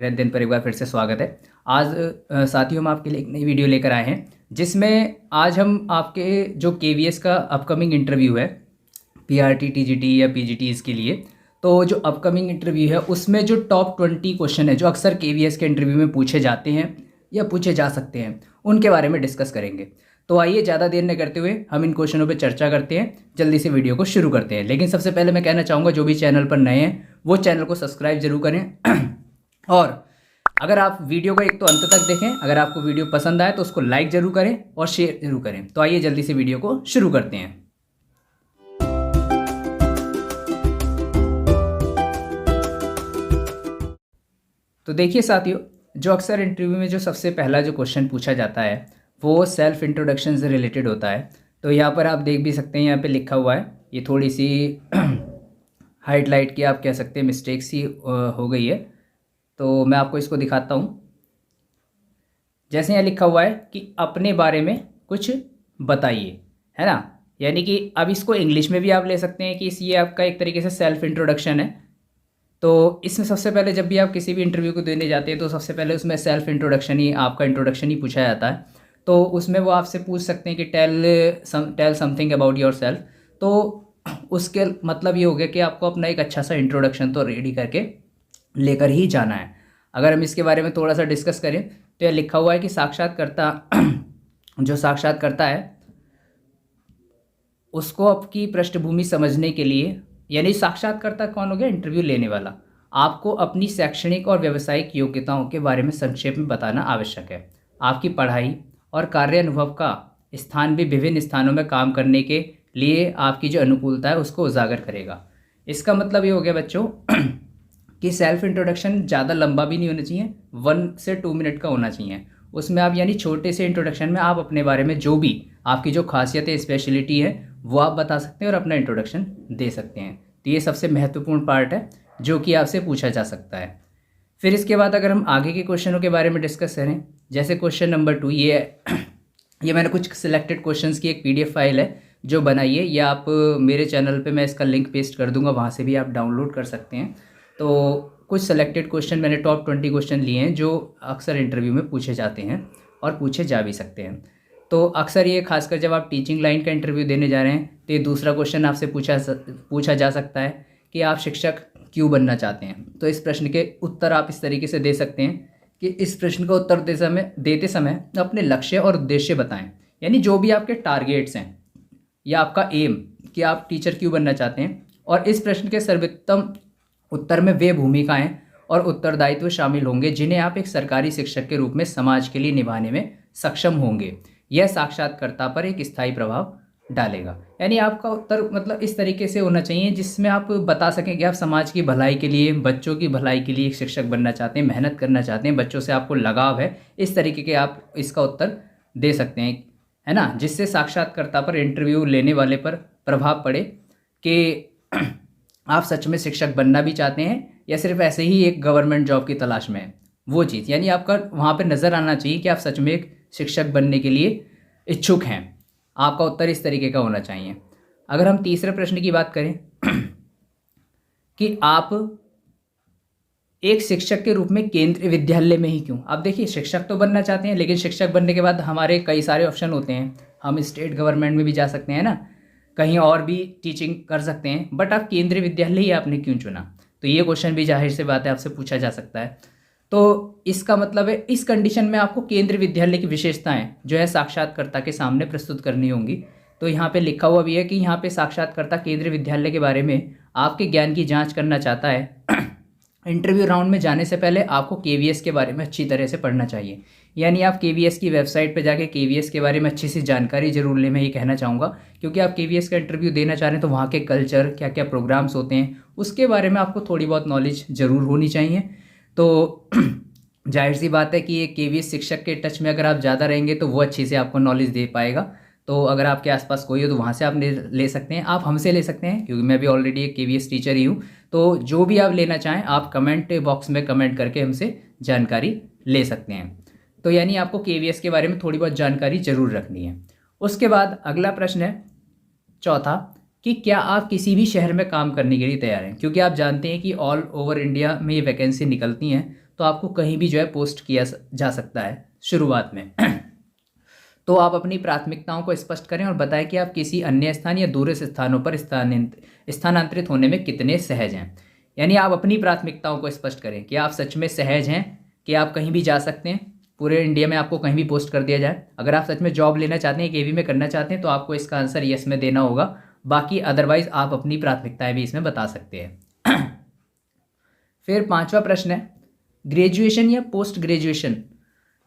दिन पर एक बार फिर से स्वागत है। आज साथियों हम आपके लिए एक नई वीडियो लेकर आए हैं जिसमें आज हम आपके जो केवीएस का अपकमिंग इंटरव्यू है पीआरटी टीजीटी या पीजीटी के लिए, तो जो अपकमिंग इंटरव्यू है उसमें जो टॉप 20 क्वेश्चन है जो अक्सर केवीएस के इंटरव्यू में पूछे जाते हैं या पूछे जा सकते हैं उनके बारे में डिस्कस करेंगे। तो आइए ज़्यादा देर न करते हुए हम इन क्वेश्चनों पर चर्चा करते हैं, जल्दी से वीडियो को शुरू करते हैं। लेकिन सबसे पहले मैं कहना चाहूँगा जो भी चैनल पर नए हैं वो चैनल को सब्सक्राइब जरूर करें और अगर आप वीडियो को एक तो अंत तक देखें, अगर आपको वीडियो पसंद आए तो उसको लाइक जरूर करें और शेयर जरूर करें। तो आइए जल्दी से वीडियो को शुरू करते हैं। तो देखिए साथियों, जो अक्सर इंटरव्यू में जो सबसे पहला जो क्वेश्चन पूछा जाता है वो सेल्फ इंट्रोडक्शन से रिलेटेड होता है। तो यहाँ पर आप देख भी सकते हैं, यहाँ पे लिखा हुआ है, ये थोड़ी सी हाईलाइट की आप कह सकते हैं मिस्टेक सी हो गई है, तो मैं आपको इसको दिखाता हूँ। जैसे यहाँ लिखा हुआ है कि अपने बारे में कुछ बताइए, है ना। यानी कि अब इसको इंग्लिश में भी आप ले सकते हैं कि ये आपका एक तरीके से सेल्फ इंट्रोडक्शन है। तो इसमें सबसे पहले जब भी आप किसी भी इंटरव्यू को देने जाते हैं तो सबसे पहले उसमें सेल्फ इंट्रोडक्शन ही, आपका इंट्रोडक्शन ही पूछा जाता है। तो उसमें वो आपसे पूछ सकते हैं कि tell something about yourself. तो उसके मतलब ये हो गया कि आपको अपना एक अच्छा सा इंट्रोडक्शन तो रेडी करके लेकर ही जाना है। अगर हम इसके बारे में थोड़ा सा डिस्कस करें तो यह लिखा हुआ है कि साक्षात्कारता जो साक्षात्कारता है उसको आपकी पृष्ठभूमि समझने के लिए, यानी साक्षात्कारता कौन हो गया, इंटरव्यू लेने वाला, आपको अपनी शैक्षणिक और व्यावसायिक योग्यताओं के बारे में संक्षेप में बताना आवश्यक है। आपकी पढ़ाई और कार्य अनुभव का स्थान भी विभिन्न स्थानों में काम करने के लिए आपकी जो अनुकूलता है उसको उजागर करेगा। इसका मतलब ये हो गया बच्चों कि सेल्फ इंट्रोडक्शन ज़्यादा लंबा भी नहीं होना चाहिए, 1 से 2 मिनट का होना चाहिए। उसमें आप यानी छोटे से इंट्रोडक्शन में आप अपने बारे में जो भी आपकी जो खासियत है, स्पेशलिटी है, वो आप बता सकते हैं और अपना इंट्रोडक्शन दे सकते हैं। तो ये सबसे महत्वपूर्ण पार्ट है जो कि आपसे पूछा जा सकता है। फिर इसके बाद अगर हम आगे के क्वेश्चनों के बारे में डिस्कस करें, जैसे क्वेश्चन नंबर 2, ये मैंने कुछ सिलेक्टेड क्वेश्चंस की एक PDF फाइल है जो बनाई है, ये आप मेरे चैनल पे मैं इसका लिंक पेस्ट कर दूंगा, वहाँ से भी आप डाउनलोड कर सकते हैं। तो कुछ सेलेक्टेड क्वेश्चन मैंने टॉप 20 क्वेश्चन लिए हैं जो अक्सर इंटरव्यू में पूछे जाते हैं और पूछे जा भी सकते हैं। तो अक्सर ये खासकर जब आप टीचिंग लाइन का इंटरव्यू देने जा रहे हैं तो ये दूसरा क्वेश्चन आपसे पूछा जा सकता है कि आप शिक्षक क्यों बनना चाहते हैं। तो इस प्रश्न के उत्तर आप इस तरीके से दे सकते हैं कि इस प्रश्न का उत्तर देते समय अपने लक्ष्य और उद्देश्य बताएं, यानी जो भी आपके टारगेट्स हैं या आपका एम कि आप टीचर क्यों बनना चाहते हैं, और इस प्रश्न के सर्वोत्तम उत्तर में वे भूमिकाएं और उत्तरदायित्व शामिल होंगे जिन्हें आप एक सरकारी शिक्षक के रूप में समाज के लिए निभाने में सक्षम होंगे। यह साक्षात्कारता पर एक स्थायी प्रभाव डालेगा। यानी आपका उत्तर मतलब इस तरीके से होना चाहिए जिसमें आप बता सकें कि आप समाज की भलाई के लिए, बच्चों की भलाई के लिए एक शिक्षक बनना चाहते हैं, मेहनत करना चाहते हैं, बच्चों से आपको लगाव है, इस तरीके के आप इसका उत्तर दे सकते हैं, है ना। जिससे साक्षात्कारता पर, इंटरव्यू लेने वाले पर प्रभाव पड़े कि आप सच में शिक्षक बनना भी चाहते हैं या सिर्फ ऐसे ही एक गवर्नमेंट जॉब की तलाश में है, वो चीज़ यानी आपका वहाँ पर नज़र आना चाहिए कि आप सच में एक शिक्षक बनने के लिए इच्छुक हैं। आपका उत्तर इस तरीके का होना चाहिए। अगर हम तीसरे प्रश्न की बात करें कि आप एक शिक्षक के रूप में केंद्रीय विद्यालय में ही क्यों, आप देखिए शिक्षक तो बनना चाहते हैं लेकिन शिक्षक बनने के बाद हमारे कई सारे ऑप्शन होते हैं, हम स्टेट गवर्नमेंट में भी जा सकते हैं ना, कहीं और भी टीचिंग कर सकते हैं, बट आप केंद्रीय विद्यालय ही आपने क्यों चुना। तो ये क्वेश्चन भी जाहिर सी बात है आपसे पूछा जा सकता है। तो इसका मतलब है इस कंडीशन में आपको केंद्रीय विद्यालय की विशेषताएं जो है साक्षात्कारता के सामने प्रस्तुत करनी होंगी। तो यहाँ पे लिखा हुआ भी है कि यहाँ पे साक्षात्कारता केंद्रीय विद्यालय के बारे में आपके ज्ञान की जांच करना चाहता है। इंटरव्यू राउंड में जाने से पहले आपको KVS के बारे में अच्छी तरह से पढ़ना चाहिए, यानी आप KVS की वेबसाइट पर जाके KVS के बारे में अच्छी सी जानकारी जरूर लें, मैं ये कहना चाहूँगा। क्योंकि आप KVS का इंटरव्यू देना चाह रहे हैं तो वहाँ के कल्चर, क्या क्या प्रोग्राम्स होते हैं, उसके बारे में आपको थोड़ी बहुत नॉलेज ज़रूर होनी चाहिए। तो जाहिर सी बात है कि ये KVS शिक्षक के टच में अगर आप ज़्यादा रहेंगे तो वो अच्छी से आपको नॉलेज दे पाएगा। तो अगर आपके आसपास कोई हो तो वहाँ से आप ले सकते हैं, आप हमसे ले सकते हैं क्योंकि मैं भी ऑलरेडी एक KVS टीचर ही हूँ। तो जो भी आप लेना चाहें आप कमेंट बॉक्स में कमेंट करके हमसे जानकारी ले सकते हैं। तो यानी आपको KVS के बारे में थोड़ी बहुत जानकारी ज़रूर रखनी है। उसके बाद अगला प्रश्न है चौथा कि क्या आप किसी भी शहर में काम करने के लिए तैयार हैं, क्योंकि आप जानते हैं कि ऑल ओवर इंडिया में ये वैकेंसी निकलती हैं। तो आपको कहीं भी जो है पोस्ट किया जा सकता है शुरुआत में। तो आप अपनी प्राथमिकताओं को स्पष्ट करें और बताएं कि आप किसी अन्य स्थान या दूरस्थ स्थानों पर स्थानांतरित होने में कितने सहज हैं। यानी आप अपनी प्राथमिकताओं को स्पष्ट करें कि आप सच में सहज हैं कि आप कहीं भी जा सकते हैं, पूरे इंडिया में आपको कहीं भी पोस्ट कर दिया जाए। अगर आप सच में जॉब लेना चाहते हैं, केवी में करना चाहते हैं, तो आपको इसका आंसर यस में देना होगा। बाकी अदरवाइज आप अपनी प्राथमिकताएं भी इसमें बता सकते हैं। फिर 5वां प्रश्न है, ग्रेजुएशन या पोस्ट ग्रेजुएशन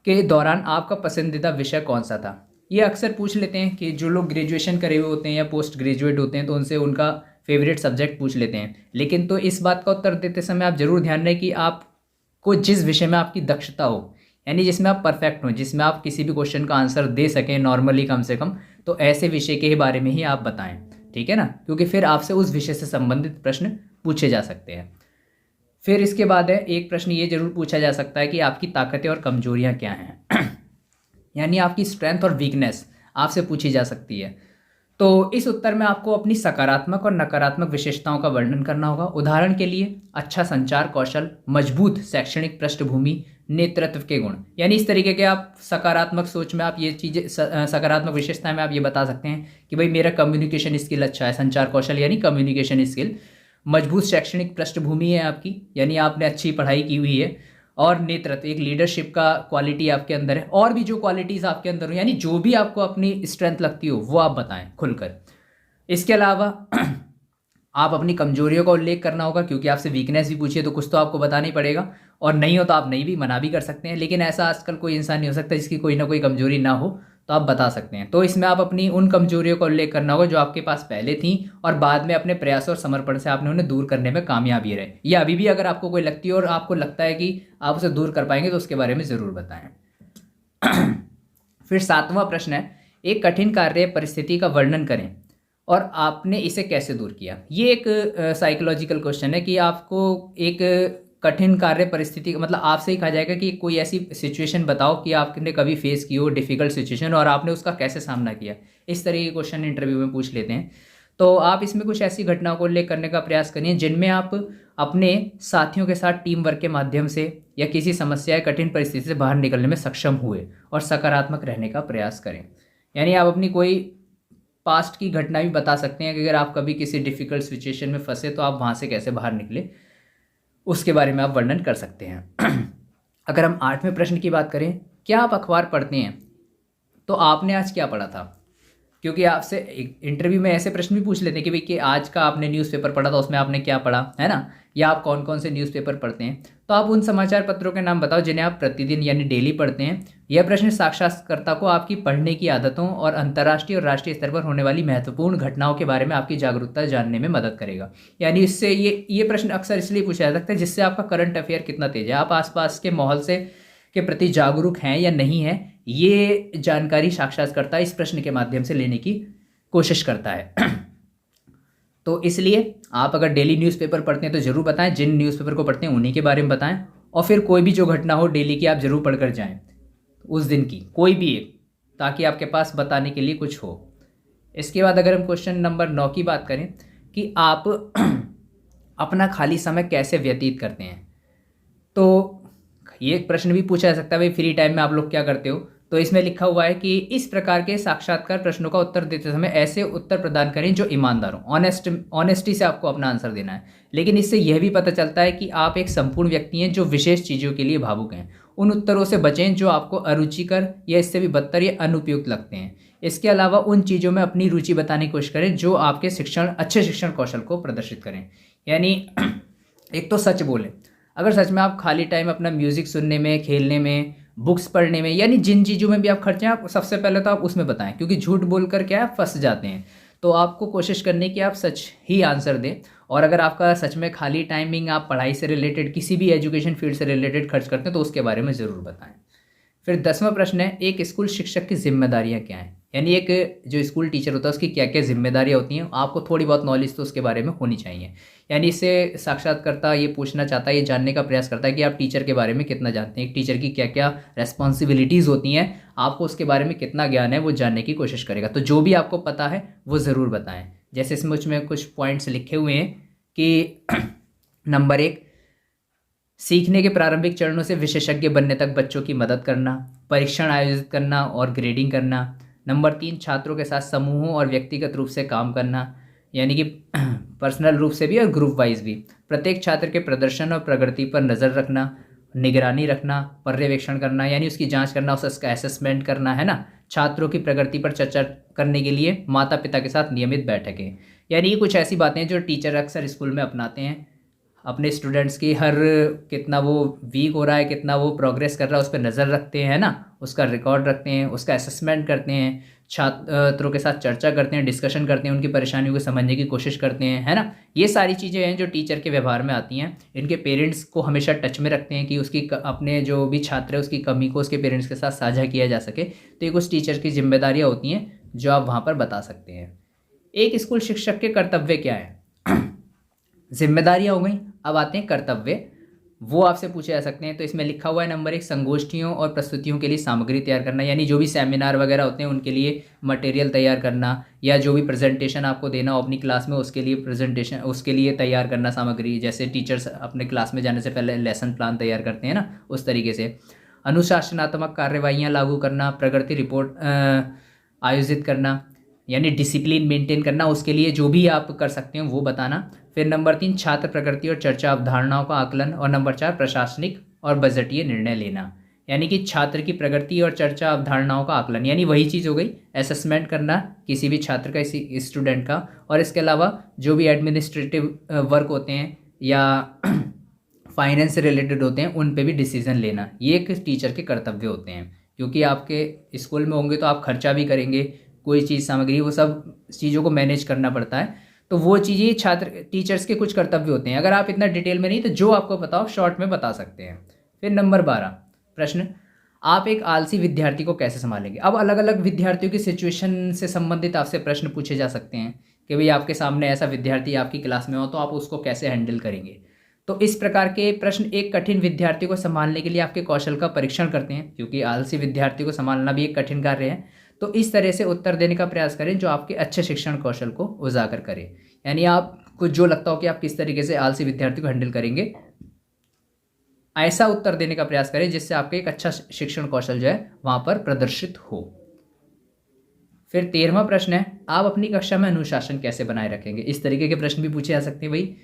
के दौरान आपका पसंदीदा विषय कौन सा था। ये अक्सर पूछ लेते हैं कि जो लोग ग्रेजुएशन करे हुए होते हैं या पोस्ट ग्रेजुएट होते हैं तो उनसे उनका फेवरेट सब्जेक्ट पूछ लेते हैं। लेकिन तो इस बात का उत्तर देते समय आप जरूर ध्यान रखें कि आपको जिस विषय में आपकी दक्षता हो, यानी जिसमें आप परफेक्ट हो, जिसमें आप किसी भी क्वेश्चन का आंसर दे सकें नॉर्मली कम से कम, तो ऐसे विषय के बारे में ही आप बताएं, ठीक है ना, क्योंकि फिर आपसे उस विषय से संबंधित प्रश्न पूछे जा सकते हैं। फिर इसके बाद है, एक प्रश्न ये जरूर पूछा जा सकता है कि आपकी ताकतें और कमजोरियां क्या हैं। यानी आपकी स्ट्रेंथ और वीकनेस आपसे पूछी जा सकती है। तो इस उत्तर में आपको अपनी सकारात्मक और नकारात्मक विशेषताओं का वर्णन करना होगा। उदाहरण के लिए अच्छा संचार कौशल, मजबूत शैक्षणिक पृष्ठभूमि, नेतृत्व के गुण। यानी इस तरीके के आप सकारात्मक सोच में आप ये चीज़ें, सकारात्मक विशेषताएं में आप ये बता सकते हैं कि भाई मेरा कम्युनिकेशन स्किल अच्छा है, संचार कौशल यानी कम्युनिकेशन स्किल, मजबूत शैक्षणिक पृष्ठभूमि है आपकी, यानी आपने अच्छी पढ़ाई की हुई है, और नेतृत्व, एक लीडरशिप का क्वालिटी आपके अंदर है। और भी जो क्वालिटीज़ आपके अंदर हो, यानी जो भी आपको अपनी स्ट्रेंथ लगती हो वो आप बताएं खुलकर। इसके अलावा आप अपनी कमजोरियों का उल्लेख करना होगा, क्योंकि आपसे वीकनेस भी पूछिए तो कुछ तो आपको बताना ही पड़ेगा, और नहीं हो तो आप नहीं भी मना भी कर सकते हैं। लेकिन ऐसा आजकल कोई इंसान नहीं हो सकता जिसकी कोई ना कोई कमजोरी ना हो, तो आप बता सकते हैं। तो इसमें आप अपनी उन कमजोरियों का उल्लेख करना होगा जो आपके पास पहले थी और बाद में अपने प्रयास और समर्पण से आपने उन्हें दूर करने में कामयाबी रहे, या अभी भी अगर आपको कोई लगती है और आपको लगता है कि आप उसे दूर कर पाएंगे तो उसके बारे में ज़रूर बताएं। फिर 7वां प्रश्न है, एक कठिन कार्य परिस्थिति का वर्णन करें और आपने इसे कैसे दूर किया। ये एक साइकोलॉजिकल क्वेश्चन है कि आपको एक कठिन कार्य परिस्थिति, मतलब आपसे ही कहा जाएगा कि कोई ऐसी सिचुएशन बताओ कि आपने कभी फेस की हो, डिफिकल्ट सिचुएशन, और आपने उसका कैसे सामना किया। इस तरह के क्वेश्चन इंटरव्यू में पूछ लेते हैं। तो आप इसमें कुछ ऐसी घटनाओं को उल्लेख करने का प्रयास करिए जिनमें आप अपने साथियों के साथ टीम वर्क के माध्यम से या किसी समस्या या कठिन परिस्थिति से बाहर निकलने में सक्षम हुए और सकारात्मक रहने का प्रयास करें। यानी आप अपनी कोई पास्ट की घटना भी बता सकते हैं कि अगर आप कभी किसी डिफिकल्ट सिचुएशन में फंसे तो आप वहाँ से कैसे बाहर निकले, उसके बारे में आप वर्णन कर सकते हैं। अगर हम 8वें प्रश्न की बात करें, क्या आप अखबार पढ़ते हैं, तो आपने आज क्या पढ़ा था। क्योंकि आपसे इंटरव्यू में ऐसे प्रश्न भी पूछ लेते हैं कि भाई कि आज का आपने न्यूज़पेपर पढ़ा था, उसमें आपने क्या पढ़ा, है ना, या आप कौन कौन से न्यूज़पेपर पढ़ते हैं। तो आप उन समाचार पत्रों के नाम बताओ जिन्हें आप प्रतिदिन यानी डेली पढ़ते हैं। यह प्रश्न साक्षात्कारकर्ता को आपकी पढ़ने की आदतों और अंतर्राष्ट्रीय और राष्ट्रीय स्तर पर होने वाली महत्वपूर्ण घटनाओं के बारे में आपकी जागरूकता जानने में मदद करेगा। यानी इससे ये प्रश्न अक्सर इसलिए पूछा जा सकता है जिससे आपका करंट अफेयर कितना तेज है, आप आसपास के माहौल से के प्रति जागरूक हैं या नहीं है, ये जानकारी साक्षात्कारकर्ता इस प्रश्न के माध्यम से लेने की कोशिश करता है। तो इसलिए आप अगर डेली न्यूज़पेपर पढ़ते हैं तो ज़रूर बताएं, जिन न्यूज़पेपर को पढ़ते हैं उन्हीं के बारे में बताएं, और फिर कोई भी जो घटना हो डेली की आप ज़रूर पढ़कर जाएं, उस दिन की कोई भी एक, ताकि आपके पास बताने के लिए कुछ हो। इसके बाद अगर हम क्वेश्चन नंबर 9 की बात करें कि आप अपना खाली समय कैसे व्यतीत करते हैं, तो ये एक प्रश्न भी पूछा जा सकता है, भाई फ्री टाइम में आप लोग क्या करते हो। तो इसमें लिखा हुआ है कि इस प्रकार के साक्षात्कार प्रश्नों का उत्तर देते समय ऐसे उत्तर प्रदान करें जो ईमानदार हो, ऑनेस्टी से आपको अपना आंसर देना है। लेकिन इससे यह भी पता चलता है कि आप एक संपूर्ण व्यक्ति हैं जो विशेष चीज़ों के लिए भावुक हैं। उन उत्तरों से बचें जो आपको अरुचिकर या इससे भी बदतर या अनुपयुक्त लगते हैं। इसके अलावा उन चीज़ों में अपनी रुचि बताने की कोशिश करें जो आपके अच्छे शिक्षण कौशल को प्रदर्शित करें। यानी एक तो सच बोलें, अगर सच में आप खाली टाइम अपना म्यूज़िक सुनने में, खेलने में, बुक्स पढ़ने में, यानी जिन चीज़ों में भी आप खर्चे हैं, आप सबसे पहले तो आप उसमें बताएं, क्योंकि झूठ बोलकर क्या है फंस जाते हैं। तो आपको कोशिश करनी कि आप सच ही आंसर दें। और अगर आपका सच में खाली टाइमिंग आप पढ़ाई से रिलेटेड, किसी भी एजुकेशन फील्ड से रिलेटेड खर्च करते हैं तो उसके बारे में ज़रूर बताएं। फिर 10वां प्रश्न है, एक स्कूल शिक्षक की जिम्मेदारियाँ क्या हैं। यानी एक जो स्कूल टीचर होता है उसकी क्या क्या जिम्मेदारियाँ होती हैं, आपको थोड़ी बहुत नॉलेज तो उसके बारे में होनी चाहिए। यानी इससे साक्षात्कारकर्ता ये पूछना चाहता है, ये जानने का प्रयास करता है कि आप टीचर के बारे में कितना जानते हैं, एक टीचर की क्या क्या रेस्पॉन्सिबिलिटीज़ होती हैं, आपको उसके बारे में कितना ज्ञान है वो जानने की कोशिश करेगा। तो जो भी आपको पता है वो ज़रूर बताएं। जैसे इसमें कुछ पॉइंट्स लिखे हुए हैं कि नंबर 1, सीखने के प्रारंभिक चरणों से विशेषज्ञ बनने तक बच्चों की मदद करना, परीक्षण आयोजित करना और ग्रेडिंग करना। नंबर 3, छात्रों के साथ समूहों और व्यक्तिगत रूप से काम करना, यानी कि पर्सनल रूप से भी और ग्रुप वाइज भी। प्रत्येक छात्र के प्रदर्शन और प्रगति पर नज़र रखना, निगरानी रखना, पर्यवेक्षण करना, यानी उसकी जांच करना, उसका असेसमेंट करना, है ना। छात्रों की प्रगति पर चर्चा करने के लिए माता पिता के साथ नियमित बैठकें। यानी ये कुछ ऐसी बातें जो टीचर अक्सर स्कूल में अपनाते हैं। अपने स्टूडेंट्स की हर कितना वो वीक हो रहा है, कितना वो प्रोग्रेस कर रहा है, उस पर नज़र रखते हैं, है ना। उसका रिकॉर्ड रखते हैं, उसका असेसमेंट करते हैं, छात्रों के साथ चर्चा करते हैं, डिस्कशन करते हैं, उनकी परेशानियों को समझने की कोशिश करते हैं, है ना। ये सारी चीज़ें हैं जो टीचर के व्यवहार में आती हैं। इनके पेरेंट्स को हमेशा टच में रखते हैं कि उसकी अपने जो भी छात्र है उसकी कमी को उसके पेरेंट्स के साथ साझा किया जा सके। तो ये कुछ टीचर की जिम्मेदारियाँ होती हैं जो आप वहाँ पर बता सकते हैं। एक स्कूल शिक्षक के कर्तव्य क्या है? जिम्मेदारियाँ हो गई, अब आते हैं कर्तव्य। वो आपसे पूछे जा सकते हैं। तो इसमें लिखा हुआ है नंबर 1, संगोष्ठियों और प्रस्तुतियों के लिए सामग्री तैयार करना, यानी जो भी सेमिनार वगैरह होते हैं उनके लिए मटेरियल तैयार करना, या जो भी प्रेजेंटेशन आपको देना हो अपनी क्लास में उसके लिए प्रेजेंटेशन, उसके लिए तैयार करना सामग्री। जैसे टीचर्स अपने क्लास में जाने से पहले लेसन प्लान तैयार करते हैं ना, उस तरीके से। अनुशासनात्मक कार्यवाहियाँ लागू करना, प्रगति रिपोर्ट आयोजित करना, यानी डिसिप्लिन मेंटेन करना, उसके लिए जो भी आप कर सकते हो वो बताना। फिर नंबर 3, छात्र प्रकृति और चर्चा अवधारणाओं का आकलन। और नंबर 4, प्रशासनिक और बजटीय निर्णय लेना, यानी कि छात्र की प्रगति और चर्चा अवधारणाओं का आकलन, यानी वही चीज़ हो गई, असेसमेंट करना किसी भी छात्र का, किसी स्टूडेंट का। और इसके अलावा जो भी एडमिनिस्ट्रेटिव वर्क होते हैं या फाइनेंस से रिलेटेड होते हैं उन पे भी डिसीजन लेना, ये एक टीचर के कर्तव्य होते हैं। क्योंकि आपके स्कूल में होंगे तो आप खर्चा भी करेंगे, कोई चीज़ सामग्री, वो सब चीज़ों को मैनेज करना पड़ता है। तो वो चीज़ें छात्र टीचर्स के कुछ कर्तव्य होते हैं। अगर आप इतना डिटेल में नहीं तो जो आपको पता हो शॉर्ट में बता सकते हैं। फिर नंबर 12 प्रश्न, आप एक आलसी विद्यार्थी को कैसे संभालेंगे? अब अलग अलग विद्यार्थियों की सिचुएशन से संबंधित आपसे प्रश्न पूछे जा सकते हैं कि भाई आपके सामने ऐसा विद्यार्थी आपकी क्लास में हो तो आप उसको कैसे हैंडल करेंगे। तो इस प्रकार के प्रश्न एक कठिन विद्यार्थी को संभालने के लिए आपके कौशल का परीक्षण करते हैं, क्योंकि आलसी विद्यार्थी को संभालना भी एक कठिन कार्य है। तो इस तरह से उत्तर देने का प्रयास करें जो आपके अच्छे शिक्षण कौशल को उजागर करे, यानी आपको जो लगता हो कि आप किस तरीके से आलसी विद्यार्थी को हैंडल करेंगे, ऐसा उत्तर देने का प्रयास करें जिससे आपका एक अच्छा शिक्षण कौशल जो है वहाँ पर प्रदर्शित हो। फिर 13वां प्रश्न है, आप अपनी कक्षा में अनुशासन कैसे बनाए रखेंगे? इस तरीके के प्रश्न भी पूछे जा सकते हैं। भाई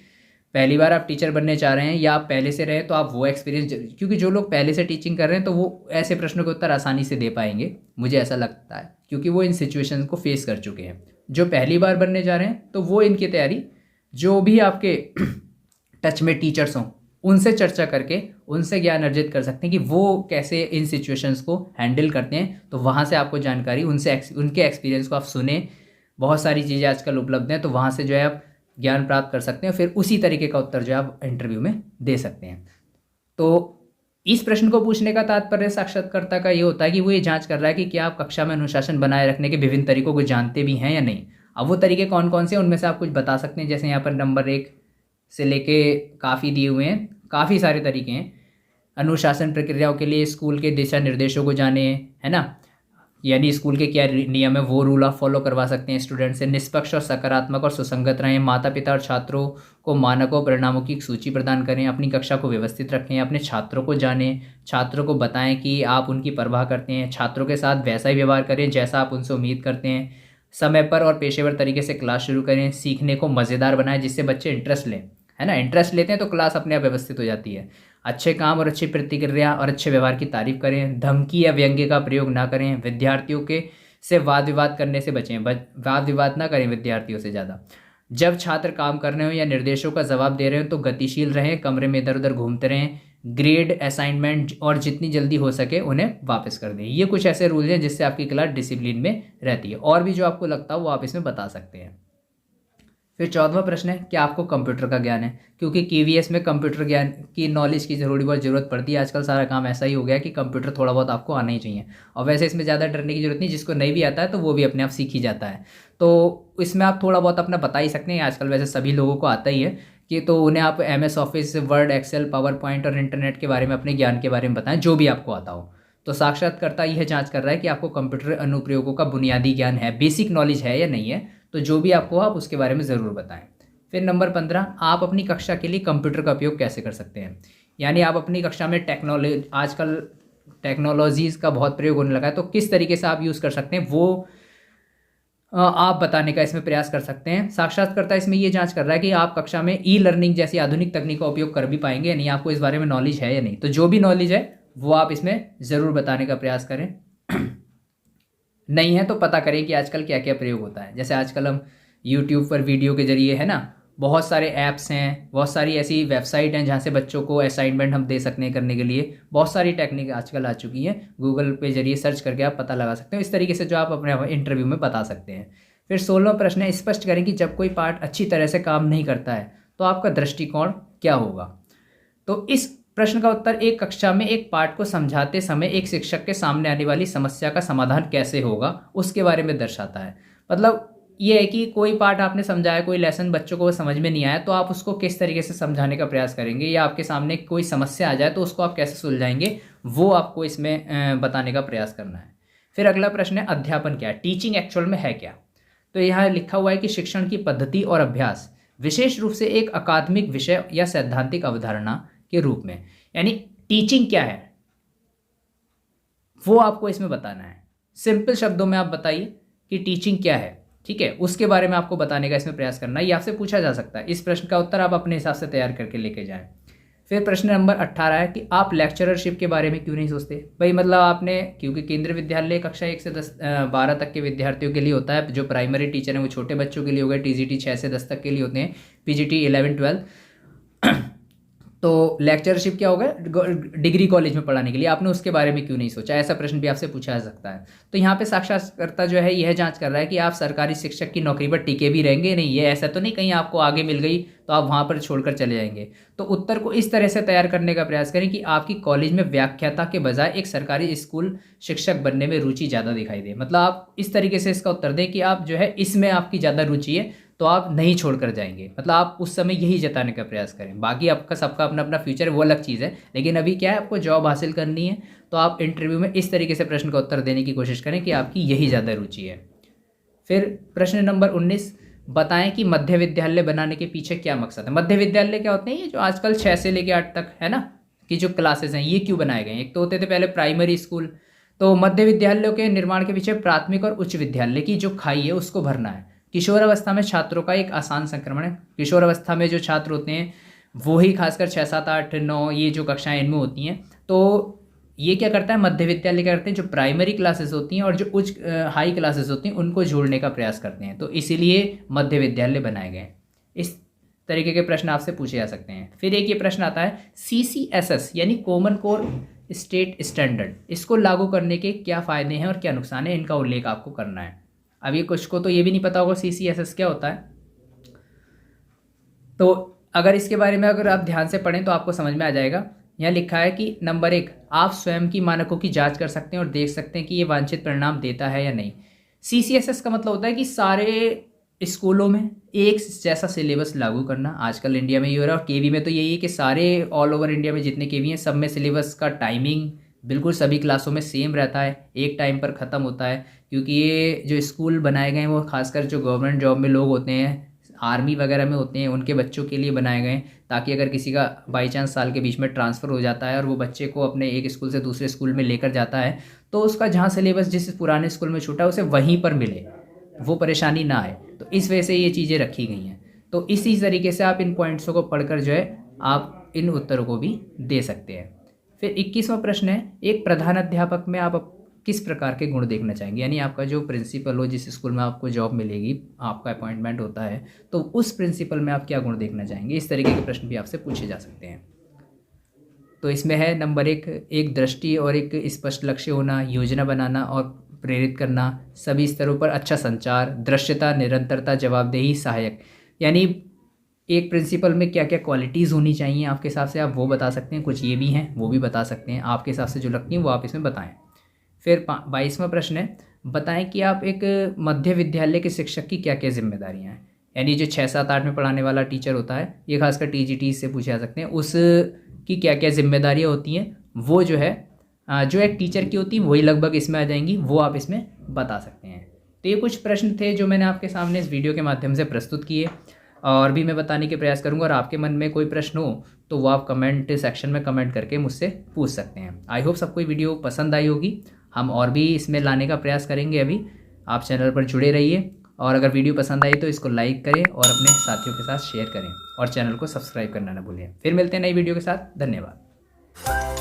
पहली बार आप टीचर बनने चाह रहे हैं या आप पहले से रहे तो आप वो एक्सपीरियंस, क्योंकि जो लोग पहले से टीचिंग कर रहे हैं तो वो ऐसे प्रश्नों के उत्तर आसानी से दे पाएंगे, मुझे ऐसा लगता है, क्योंकि वो इन सिचुएशंस को फेस कर चुके हैं। जो पहली बार बनने जा रहे हैं तो वो इनकी तैयारी जो भी आपके टच में टीचर्स हों उनसे चर्चा करके उनसे ज्ञान अर्जित कर सकते हैं कि वो कैसे इन सिचुएशंस को हैंडल करते हैं। तो वहाँ से आपको जानकारी, उनसे उनके एक्सपीरियंस को आप सुने। बहुत सारी चीज़ें आजकल उपलब्ध हैं, तो वहाँ से जो है आप ज्ञान प्राप्त कर सकते हैं, फिर उसी तरीके का उत्तर जो है आप इंटरव्यू में दे सकते हैं। तो इस प्रश्न को पूछने का तात्पर्य साक्षात्कारकर्ता का ये होता है कि वो ये जांच कर रहा है कि क्या आप कक्षा में अनुशासन बनाए रखने के विभिन्न तरीकों को जानते भी हैं या नहीं। अब वो तरीके कौन कौन से हैं उनमें से आप कुछ बता सकते हैं। जैसे यहाँ पर नंबर 1 से लेके काफ़ी दिए हुए हैं, काफ़ी सारे तरीके हैं। अनुशासन प्रक्रियाओं के लिए स्कूल के दिशा निर्देशों को जाने, है ना, यानी स्कूल के क्या नियम है वो रूल आप फॉलो करवा सकते हैं स्टूडेंट से। निष्पक्ष और सकारात्मक और सुसंगत रहें। माता पिता और छात्रों को मानकों परिणामों की एक सूची प्रदान करें। अपनी कक्षा को व्यवस्थित रखें। अपने छात्रों को जानें, छात्रों को बताएं कि आप उनकी परवाह करते हैं। छात्रों के साथ वैसा ही व्यवहार करें जैसा आप उनसे उम्मीद करते हैं। समय पर और पेशेवर तरीके से क्लास शुरू करें। सीखने को मज़ेदार बनाएं जिससे बच्चे इंटरेस्ट लें, है ना। इंटरेस्ट लेते हैं तो क्लास अपने आप व्यवस्थित हो जाती है। अच्छे काम और अच्छी प्रतिक्रिया और अच्छे व्यवहार की तारीफ करें। धमकी या व्यंग्य का प्रयोग ना करें। विद्यार्थियों के से वाद विवाद करने से बचें। वाद विवाद ना करें विद्यार्थियों से ज़्यादा। जब छात्र काम कर रहे हो या निर्देशों का जवाब दे रहे हो तो गतिशील रहें, कमरे में इधर उधर घूमते रहें। ग्रेड, असाइनमेंट और जितनी जल्दी हो सके उन्हें वापस कर दें। ये कुछ ऐसे रूल हैं जिससे आपकी क्लास डिसिप्लिन में रहती है। और भी जो आपको लगता हो वो आप इसमें बता सकते हैं। फिर 14वां प्रश्न है, क्या आपको कंप्यूटर का ज्ञान है? क्योंकि केवीएस में कंप्यूटर ज्ञान की नॉलेज की थोड़ी बहुत ज़रूरत पड़ती है। आजकल सारा काम ऐसा ही हो गया कि कंप्यूटर थोड़ा बहुत आपको आना ही चाहिए। और वैसे इसमें ज़्यादा डरने की जरूरत नहीं, जिसको नहीं भी आता है तो वो भी अपने आप सीख ही जाता है। तो इसमें आप थोड़ा बहुत अपना बता ही सकते हैं। आजकल वैसे सभी लोगों को आता ही है कि तो उन्हें आप MS Office, Word, Excel, PowerPoint और इंटरनेट के बारे में, अपने ज्ञान के बारे में बताएं जो भी आपको आता हो। तो साक्षात्कारकर्ता यह जांच कर रहा है कि आपको कंप्यूटर अनुप्रयोगों का बुनियादी ज्ञान है, बेसिक नॉलेज है या नहीं है। तो जो भी आपको आप उसके बारे में ज़रूर बताएं। फिर नंबर 15, आप अपनी कक्षा के लिए कंप्यूटर का उपयोग कैसे कर सकते हैं? यानी आप अपनी कक्षा में टेक्नोलॉजी, आजकल टेक्नोलॉजीज़ का बहुत प्रयोग होने लगा है, तो किस तरीके से आप यूज़ कर सकते हैं वो आप बताने का इसमें प्रयास कर सकते हैं। साक्षात्कारता इसमें ये जांच कर रहा है कि आप कक्षा में ई लर्निंग जैसी आधुनिक तकनीक का उपयोग कर भी पाएंगे या नहीं, आपको इस बारे में नॉलेज है या नहीं। तो जो भी नॉलेज है वो आप इसमें ज़रूर बताने का प्रयास करें। नहीं है तो पता करें कि आजकल क्या क्या प्रयोग होता है। जैसे आजकल हम यूट्यूब पर वीडियो के जरिए, है ना, बहुत सारे ऐप्स हैं, बहुत सारी ऐसी वेबसाइट हैं जहाँ से बच्चों को असाइनमेंट हम दे सकते हैं करने के लिए। बहुत सारी टेक्निक आजकल आ चुकी हैं, गूगल पे जरिए सर्च करके आप पता लगा सकते हो। इस तरीके से जो आप अपने इंटरव्यू में बता सकते हैं। फिर 16वां प्रश्न है, स्पष्ट करें कि जब कोई पाठ अच्छी तरह से काम नहीं करता है तो आपका दृष्टिकोण क्या होगा। तो इस प्रश्न का उत्तर, एक कक्षा में एक पाठ को समझाते समय एक शिक्षक के सामने आने वाली समस्या का समाधान कैसे होगा उसके बारे में दर्शाता है। मतलब ये है कि कोई पाठ आपने समझाया, कोई लेसन बच्चों को समझ में नहीं आया, तो आप उसको किस तरीके से समझाने का प्रयास करेंगे, या आपके सामने कोई समस्या आ जाए तो उसको आप कैसे सुलझाएंगे, वो आपको इसमें बताने का प्रयास करना है। फिर अगला प्रश्न है, अध्यापन क्या है, टीचिंग एक्चुअल में है क्या। तो यहाँ लिखा हुआ है कि शिक्षण की पद्धति और अभ्यास विशेष रूप से एक अकादमिक विषय या सैद्धांतिक अवधारणा के रूप में, यानी टीचिंग क्या है वो आपको इसमें बताना है। सिंपल शब्दों में आप बताइए कि टीचिंग क्या है, ठीक है, उसके बारे में आपको बताने का इसमें प्रयास करना है। ये आपसे पूछा जा सकता है। इस प्रश्न का उत्तर आप अपने हिसाब से तैयार करके लेके जाएं। फिर प्रश्न नंबर 18 है कि आप लेक्चररशिप के बारे में क्यों नहीं सोचते। भाई मतलब आपने, क्योंकि केंद्रीय विद्यालय कक्षा 1 से 12 तक के विद्यार्थियों के लिए होता है, जो प्राइमरी टीचर हैं वो छोटे बच्चों के लिए हो गए, टीजीटी 6 से 10 तक के लिए होते हैं, पीजीटी 11-12। तो लेक्चरशिप क्या होगा, डिग्री कॉलेज में पढ़ाने के लिए, आपने उसके बारे में क्यों नहीं सोचा, ऐसा प्रश्न भी आपसे पूछा जा सकता है। तो यहाँ पे साक्षात्कारकर्ता जो है यह जांच कर रहा है कि आप सरकारी शिक्षक की नौकरी पर टिके भी रहेंगे नहीं, ये ऐसा तो नहीं कहीं आपको आगे मिल गई तो आप वहाँ पर छोड़कर चले जाएंगे। तो उत्तर को इस तरह से तैयार करने का प्रयास करें कि आपकी कॉलेज में व्याख्याता के बजाय एक सरकारी स्कूल शिक्षक बनने में रुचि ज़्यादा दिखाई दे। मतलब आप इस तरीके से इसका उत्तर दें कि आप जो है इसमें आपकी ज़्यादा रुचि है, तो आप नहीं छोड़कर जाएंगे। मतलब आप उस समय यही जताने का प्रयास करें। बाकी आपका सबका अपना अपना फ्यूचर है, वो अलग चीज़ है, लेकिन अभी क्या है, आपको जॉब हासिल करनी है, तो आप इंटरव्यू में इस तरीके से प्रश्न का उत्तर देने की कोशिश करें कि आपकी यही ज़्यादा रुचि है। फिर प्रश्न नंबर 19, बताएं कि मध्य विद्यालय बनाने के पीछे क्या मकसद है। मध्य विद्यालय क्या होते हैं, ये जो आजकल 6 से लेकर 8 तक है ना कि जो क्लासेस हैं, ये क्यों बनाए गए हैं। एक तो होते थे पहले प्राइमरी स्कूल, तो मध्य विद्यालयों के निर्माण के पीछे प्राथमिक और उच्च विद्यालय की जो खाई है उसको भरना है। किशोर अवस्था में छात्रों का एक आसान संक्रमण है। किशोर अवस्था में जो छात्र होते हैं वो ही खासकर 6, 7, 8, 9 ये जो कक्षाएं इनमें होती हैं, तो ये क्या करता है, मध्य विद्यालय क्या करते हैं, जो प्राइमरी क्लासेस होती हैं और जो उच्च हाई क्लासेस होती हैं उनको जोड़ने का प्रयास करते हैं, तो इसीलिए मध्य विद्यालय बनाए गए हैं। इस तरीके के प्रश्न आपसे पूछे जा सकते हैं। फिर एक ये प्रश्न आता है, CCSS यानी कॉमन कोर स्टेट स्टैंडर्ड, इसको लागू करने के क्या फ़ायदे हैं और क्या नुकसान है, इनका उल्लेख आपको करना है। अभी कुछ को तो ये भी नहीं पता होगा CCSS क्या होता है, तो अगर इसके बारे में अगर आप ध्यान से पढ़ें तो आपको समझ में आ जाएगा। यहाँ लिखा है कि नंबर 1, आप स्वयं की मानकों की जांच कर सकते हैं और देख सकते हैं कि ये वांछित परिणाम देता है या नहीं। CCSS का मतलब होता है कि सारे स्कूलों में एक जैसा सिलेबस लागू करना। आजकल इंडिया में ये हो रहा है, और केवी में तो यही है कि सारे ऑल ओवर इंडिया में जितने केवी हैं सब में सिलेबस का टाइमिंग बिल्कुल सभी क्लासों में सेम रहता है, एक टाइम पर ख़त्म होता है। क्योंकि ये जो स्कूल बनाए गए हैं वो खासकर जो गवर्नमेंट जॉब में लोग होते हैं, आर्मी वगैरह में होते हैं, उनके बच्चों के लिए बनाए गए हैं, ताकि अगर किसी का बाई चांस साल के बीच में ट्रांसफ़र हो जाता है और वो बच्चे को अपने एक स्कूल से दूसरे स्कूल में लेकर जाता है, तो उसका जहाँ सिलेबस जिस पुराने स्कूल में छूटा है उसे वहीं पर मिले, वो परेशानी ना आए। तो इस वजह से ये चीज़ें रखी गई हैं। तो इसी तरीके से आप इन पॉइंट्सों को पढ़कर जो है आप इन उत्तरों को भी दे सकते हैं। फिर 21वां प्रश्न है, एक प्रधान अध्यापक में आप किस प्रकार के गुण देखना चाहेंगे। यानी आपका जो प्रिंसिपल हो, जिस स्कूल में आपको जॉब मिलेगी, आपका अपॉइंटमेंट होता है, तो उस प्रिंसिपल में आप क्या गुण देखना चाहेंगे। इस तरीके के प्रश्न भी आपसे पूछे जा सकते हैं। तो इसमें है नंबर 1, एक दृष्टि और एक स्पष्ट लक्ष्य होना, योजना बनाना और प्रेरित करना, सभी स्तरों पर अच्छा संचार, दृश्यता, निरंतरता, जवाबदेही, सहायक। यानी एक प्रिंसिपल में क्या क्या क्वालिटीज़ होनी चाहिए आपके हिसाब से, आप वो बता सकते हैं। कुछ ये भी हैं, वो भी बता सकते हैं, आपके हिसाब से जो लगती हैं वो आप इसमें बताएं। फिर 22वां प्रश्न है, बताएं कि आप एक मध्य विद्यालय के शिक्षक की क्या क्या जिम्मेदारियां हैं। यानी जो 6, 7, 8 में पढ़ाने वाला टीचर होता है, ये खासकर TGT से पूछे जा सकते हैं, उसकी क्या क्या जिम्मेदारियां होती हैं, वो जो है जो एक टीचर की होती है वही लगभग इसमें आ जाएंगी, वो आप इसमें बता सकते हैं। तो ये कुछ प्रश्न थे जो मैंने आपके सामने इस वीडियो के माध्यम से प्रस्तुत किए। और भी मैं बताने के प्रयास करूँगा। और आपके मन में कोई प्रश्न हो तो वो आप कमेंट सेक्शन में कमेंट करके मुझसे पूछ सकते हैं। आई होप सबको वीडियो पसंद आई होगी। हम और भी इसमें लाने का प्रयास करेंगे। अभी आप चैनल पर जुड़े रहिए, और अगर वीडियो पसंद आई तो इसको लाइक करें और अपने साथियों के साथ शेयर करें, और चैनल को सब्सक्राइब करना ना भूलें। फिर मिलते हैं नई वीडियो के साथ। धन्यवाद।